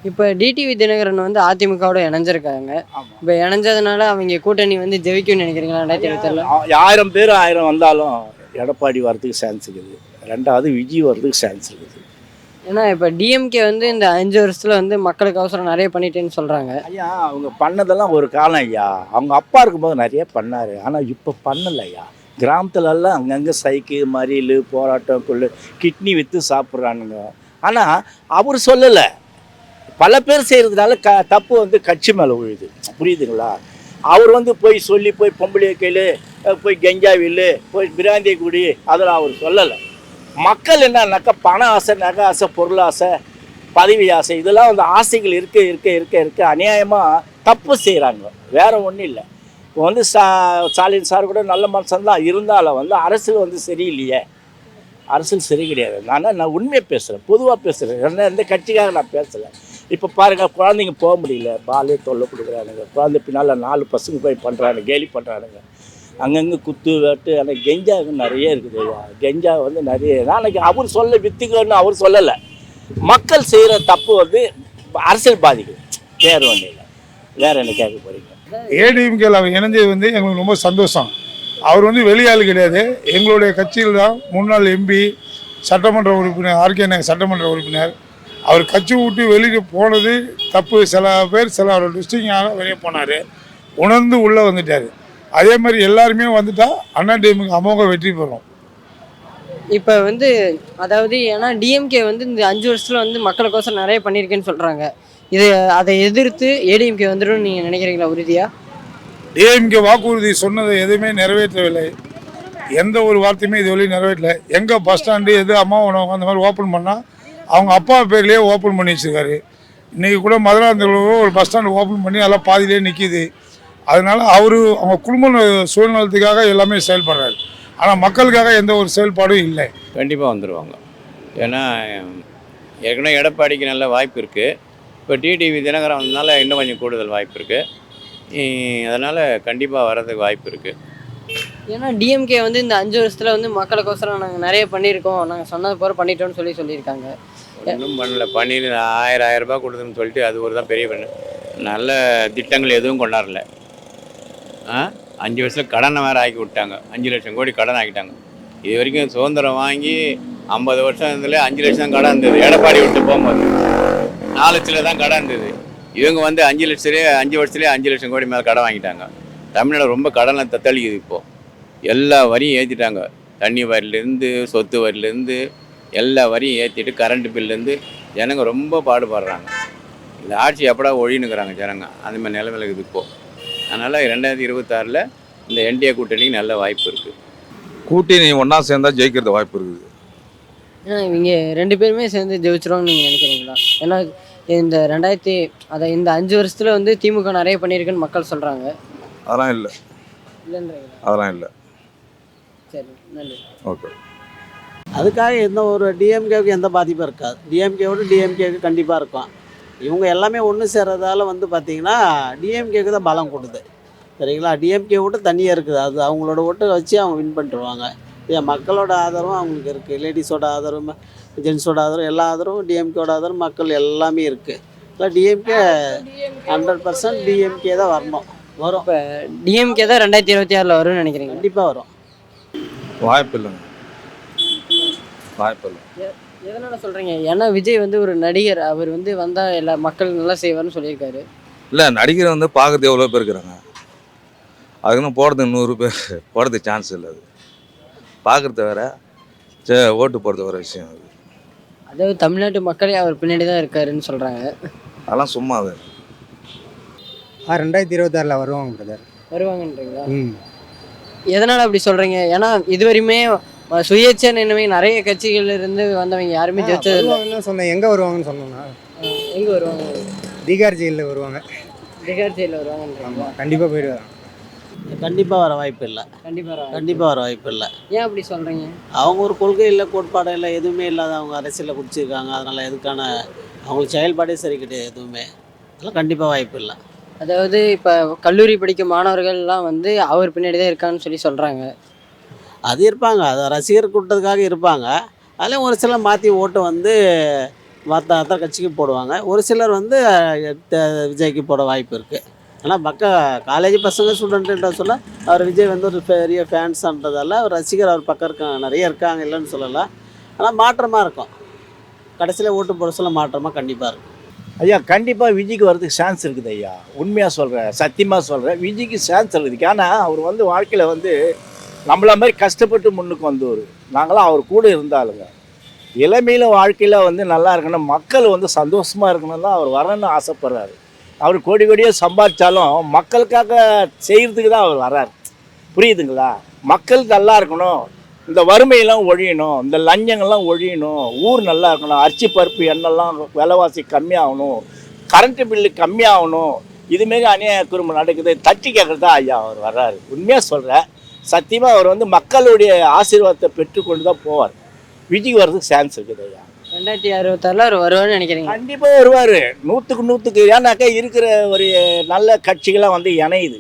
இப்போ டிடிவி தினகரன் வந்து அதிமுகவோட இணைஞ்சிருக்காங்க. ஆமாம். இப்போ இணைஞ்சதுனால அவங்க கூட்டணி வந்து ஜெயிக்கும்னு நினைக்கிறீங்களா 2027ல? 1000 பேர் 1000 வந்தாலும் எடப்பாடி வர்றதுக்கு சான்ஸ் இருக்குது. ரெண்டாவது விஜய் வர்றதுக்கு சான்ஸ் இருக்குது. ஏன்னா இப்போ டிஎம்கே வந்து இந்த 5 வருஷத்துல வந்து மக்களுக்கு அவசரம் நிறைய பண்ணிட்டேன்னு சொல்றாங்க. ஐயா அவங்க பண்ணதெல்லாம் ஒரு காலம் ஐயா. அவங்க அப்பா இருக்கும்போது நிறைய பண்ணார். ஆனால் இப்போ பண்ணலை ஐயா. கிராமத்துலலாம் அங்கங்கே சைக்கிள் மறியல் போராட்டம் கிட்னி விற்று சாப்பிட்றானுங்க. ஆனால் அவர் சொல்லலை. பல பேர் செய்கிறதுனால தப்பு வந்து கட்சி மேலே விழுது. புரியுதுங்களா? அவர் வந்து போய் சொல்லி போய் பொம்பளைய கையில் போய் கெஞ்சா வில்லு போய் பிராந்திய குடி அதெல்லாம் அவர் சொல்லலை. மக்கள் என்னன்னாக்கா பண ஆசை, நகை ஆசை, பொருள் ஆசை, பதவி ஆசை, இதெல்லாம் வந்து ஆசைகள் இருக்க அநியாயமாக தப்பு செய்கிறாங்க. வேறு ஒன்றும் இல்லை. இப்போ வந்து ஸ்டாலின் சார் கூட நல்ல மனுஷன் தான் இருந்தாலும் வந்து அரசியல் வந்து சரியில்லையே. அரசியல் சரி கிடையாது. நான் உண்மையை பேசுகிறேன், பொதுவாக பேசுகிறேன். எந்த கட்சிக்காக நான் பேசலை. இப்போ பாருங்கள், குழந்தைங்க போக முடியல, பாலே தொல்லை கொடுக்குறானுங்க. குழந்தை பின்னால் 4 பசங்க போய் பண்ணுறானுங்க, கேலி பண்ணுறானுங்க. அங்கங்கே குத்து வெட்டு. ஆனால் கெஞ்சா நிறைய இருக்குது ஐயா. கெஞ்சா வந்து நிறைய நாளைக்கு அவர் சொல்ல வித்துக்கன்னு அவர் சொல்லலை. மக்கள் செய்கிற தப்பு வந்து அரசியல் பாதிக்குது. வேறு ஒன்றும் இல்லை. வேறு என்ன கேட்க போகிறீங்க? ஏடிஎம்கேல அவர் இணைஞ்சது வந்து எங்களுக்கு ரொம்ப சந்தோஷம். அவர் வந்து வெளியாள் கிடையாது. எங்களுடைய கட்சியில் தான் முன்னாள் எம்பி, சட்டமன்ற உறுப்பினர், ஆர்கே நகர் சட்டமன்ற உறுப்பினர். அவர் கட்சி விட்டு வெளியே போனது தப்பு. சில பேர் சில அவர் டிஸ்ட்ரிக்டாக வெளியே போனார், உணர்ந்து உள்ளே வந்துட்டார். அதே மாதிரி எல்லாருமே வந்துட்டா அண்ணா டிஎம்கே அமோக வெற்றி பெறும். இப்போ வந்து அதாவது ஏன்னா டிஎம்கே வந்து இந்த 5 வருஷத்துல வந்து மக்களுக்கோசரம் நிறைய பண்ணியிருக்கேன்னு சொல்றாங்க. அதை எதிர்த்து ஏடிஎம்கே வந்துடும் நீங்கள் நினைக்கிறீங்களா உறுதியா? டிஎம்கே வாக்குறுதி சொன்னதை எதுவுமே நிறைவேற்றவில்லை. எந்த ஒரு வார்த்தையுமே இதுவரை நிறைவேற்றலை. எங்கே பஸ் ஸ்டாண்டு எது அம்மா உணவகம் அந்த மாதிரி ஓப்பன் பண்ணால் அவங்க அப்பா பேர்லேயே ஓப்பன் பண்ணி வச்சுருக்காரு. இன்றைக்கி கூட மதுராந்தகம் ஒரு பஸ் ஸ்டாண்டு ஓப்பன் பண்ணி அதெல்லாம் பாதியிலே நிற்கிது. அதனால் அவங்க குடும்ப சூழ்நிலத்துக்காக எல்லாமே செயல்படுறாரு. ஆனால் மக்களுக்காக எந்த ஒரு செயல்பாடும் இல்லை. கண்டிப்பாக வந்துடுவாங்க. ஏன்னா ஏற்கனவே எடப்பாடிக்கு நல்ல வாய்ப்பு இருக்குது. இப்போ டிடிவி தினகரன் வந்ததுனால இன்னும் கொஞ்சம் கூடுதல் வாய்ப்பு இருக்குது. அதனால் கண்டிப்பாக வர்றதுக்கு வாய்ப்பு இருக்குது. ஏன்னா டிஎம்கே வந்து இந்த 5 வருஷத்துல வந்து மக்களுக்கோசரம் நாங்கள் நிறைய பண்ணியிருக்கோம், நாங்கள் சொன்னது போகிற பண்ணிட்டோம்னு சொல்லியிருக்காங்க. ஒன்றும் பண்ணல. பண்ணிட்டு 1000 ரூபாய் கொடுத்துன்னு சொல்லிட்டு அது ஒரு தான் பெரிய பண்ணு. நல்ல திட்டங்கள் எதுவும் கொண்டாடல. 5 வருஷத்தில் கடனை வேறு ஆக்கி விட்டாங்க. 5 லட்சம் கோடி கடன் ஆக்கிட்டாங்க. இது வரைக்கும் சுதந்திரம் வாங்கி 50 வருஷம் இருந்ததுல 5 லட்சம் தான் கடன் இருந்தது. எடப்பாடி விட்டு போகும்போது 4 லட்சத்தில் தான் கடன் இருந்தது. இவங்க வந்து 5 வருஷத்துலேயே 5 லட்சம் கோடி மேலே கடன் வாங்கிட்டாங்க. தமிழ்நாடு ரொம்ப கடனை தத்தளிக்குது. இப்போது எல்லா வரியும் ஏற்றிட்டாங்க. தண்ணி வரியிலேருந்து சொத்து வரியிலேருந்து எல்லா வரியும் ஏற்றிட்டு கரண்ட் பில்லேருந்து ஜனங்க ரொம்ப பாடுபடுறாங்க. இந்த ஆட்சி எப்படா ஒழினுக்கிறாங்க ஜனங்க. அந்த மாதிரி நிலைமையில் இருக்குது இப்போது. அதனால் 2026ல் இந்த என்டிஏ கூட்டணிக்கு நல்ல வாய்ப்பு இருக்குது. கூட்டணி ஒன்றா சேர்ந்தால் ஜெயிக்கிறது வாய்ப்பு இருக்குது. ஏன்னா இவங்க 2 பேருமே சேர்ந்து ஜெயிச்சிருவாங்கன்னு நீங்கள் நினைக்கிறீங்களா? ஏன்னா இந்த 5 வருஷத்துல வந்து திமுக நிறைய பண்ணியிருக்குன்னு மக்கள் சொல்கிறாங்க. அதெல்லாம் இல்லை. இல்லைன்றீங்களா? அதெல்லாம் இல்லை. சரி, நன்றி. ஓகே. அதுக்காக எந்த ஒரு டிஎம்கேவுக்கு எந்த பாதிப்பும் இருக்காது. டிஎம்கேவுக்கு கண்டிப்பாக இருக்கும். இவங்க எல்லாமே ஒன்று சேர்றதால வந்து பார்த்திங்கன்னா டிஎம்கேக்கு தான் பலம் கொடுது. சரிங்களா? டிஎம்கே ஓட்டு தனியாக இருக்குது. அது அவங்களோட ஓட்டை வச்சு அவங்க வின் பண்ணிட்டுருவாங்க. மக்களோட ஆதரவும் அவங்களுக்கு இருக்குது. லேடிஸோட ஆதரவும், ஜென்ஸோட ஆதரவும், எல்லா ஆதரவும், டிஎம்கேவோட ஆதரவும், மக்கள் எல்லாமே இருக்குது. இல்லை டிஎம்கே 100% டிஎம்கே தான் வரும். இப்போ டிஎம்கே தான் 2026ல் வரும்னு நினைக்கிறீங்க? கண்டிப்பாக வரும். வாய்ப்பு இல்லைங்க. வாய்ப்பு இல்லை. எதனால் சொல்கிறீங்க? ஏன்னா விஜய் வந்து ஒரு நடிகர். அவர் வந்து வந்தால் எல்லா மக்கள் நல்லா செய்வார்னு சொல்லியிருக்காரு. இல்லை, நடிகர் வந்து பார்க்குறது எவ்வளோ பேர் இருக்கிறாங்க. அதுக்குன்னு போடுறதுக்கு 100 பேர் போடுறதுக்கு சான்ஸ் இல்லை. அது பார்க்குறது வேற, ஓட்டு போடுறது வேறு விஷயம். அது அதாவது தமிழ்நாட்டு மக்களே அவர் பின்னாடி தான் இருக்காருன்னு சொல்கிறாங்க. அதெல்லாம் சும்மா. அது 2026ல் வருவாங்க பிரதர். வருவாங்கன்றீங்களா? எதனால் அப்படி சொல்கிறீங்க? ஏன்னா இதுவரையுமே சுயேட்சை நினைவு நிறைய கட்சிகள் இருந்து வந்தவங்க யாருமே ஜெயிச்சது சொன்னேன். எங்கே வருவாங்கன்னு சொன்னோம்னா எங்கே வருவாங்க? திகார் ஜெயிலில் வருவாங்க. திகார் ஜெயிலில் வருவாங்கன்றீங்களா? கண்டிப்பாக போயிடுவாங்க. கண்டிப்பாக வர வாய்ப்பு இல்லை. கண்டிப்பாக வர வாய்ப்பு இல்லை. ஏன் அப்படி சொல்கிறீங்க? அவங்க ஒரு கொள்கை இல்லை, கோட்பாடு இல்லை, எதுவுமே இல்லாத அவங்க அரசியலில் குடிச்சிருக்காங்க. அதனால் எதுக்கான அவங்களுக்கு செயல்பாடே சரி கிடையாது எதுவுமே. அதெல்லாம் கண்டிப்பாக வாய்ப்பு இல்லை. அதாவது இப்போ கல்லூரி படிக்கும் மாணவர்கள்லாம் வந்து அவர் பின்னாடி தான் இருக்கான்னு சொல்கிறாங்க. அது இருப்பாங்க, அது ரசிகர் கூட்டத்துக்காக இருப்பாங்க. அதில் ஒரு சில மாற்றி ஓட்டு வந்து மற்ற கட்சிக்கு போடுவாங்க. ஒரு சிலர் வந்து விஜய்க்கு போட வாய்ப்பு இருக்குது. ஆனால் காலேஜ் பசங்க ஸ்டூடெண்ட்டுன்ற சொல்ல அவர் விஜய் வந்து ஒரு பெரிய ஃபேன்ஸான்றதால அவர் ரசிகர் அவர் பக்கம் இருக்காங்க, நிறைய இருக்காங்க, இல்லைன்னு சொல்லலாம். ஆனால் மாற்றமாக இருக்கும். கடைசியில் ஓட்டு போட சொல்ல மாற்றமாக கண்டிப்பாக இருக்கும். ஐயா கண்டிப்பாக விஜய்க்கு வரதுக்கு சான்ஸ் இருக்குது ஐயா. உண்மையாக சொல்கிறேன், சத்தியமாக சொல்கிறேன், விஜய்க்கு சான்ஸ் இருக்குது. ஏன்னா அவர் வந்து வாழ்க்கையில் வந்து நம்மள மாதிரி கஷ்டப்பட்டு முன்னுக்கு வந்தவர். நாங்களாம் அவர் கூட இருந்தாலுங்க. இளமையில் வாழ்க்கையில் வந்து நல்லா இருக்கணும், மக்கள் வந்து சந்தோஷமாக இருக்கணும் தான் அவர் வரணும்னு ஆசைப்படுறாரு. அவர் கோடி கோடியாக சம்பாதிச்சாலும் மக்களுக்காக செய்கிறதுக்கு தான் அவர் வர்றார். புரியுதுங்களா? மக்கள் நல்லா இருக்கணும், இந்த வறுமையெல்லாம் ஒழியணும், இந்த லஞ்சங்கள்லாம் ஒழியணும், ஊர் நல்லா இருக்கணும், அரிசி பருப்பு எண்ணெய்லாம் விலைவாசி கம்மியாகணும், கரண்ட்டு பில்லு கம்மியாகணும், இதுமாரி அநியாய குறும்பு நடக்குது, தட்டி கேட்குறது தான் ஐயா அவர் வர்றாரு. உண்மையாக சொல்கிறேன், சத்தியமாக அவர் வந்து மக்களுடைய ஆசீர்வாதத்தை பெற்றுக்கொண்டு தான் போவார். விஜய் வர்றதுக்கு சான்ஸ் இருக்குது ஐயா. 2066 அவர் வருவான்னு நினைக்கிறீங்க? கண்டிப்பாக வருவார், 100க்கு 100க்கு. ஏன்னாக்கா இருக்கிற ஒரு நல்ல கட்சிகளாக வந்து இணையுது.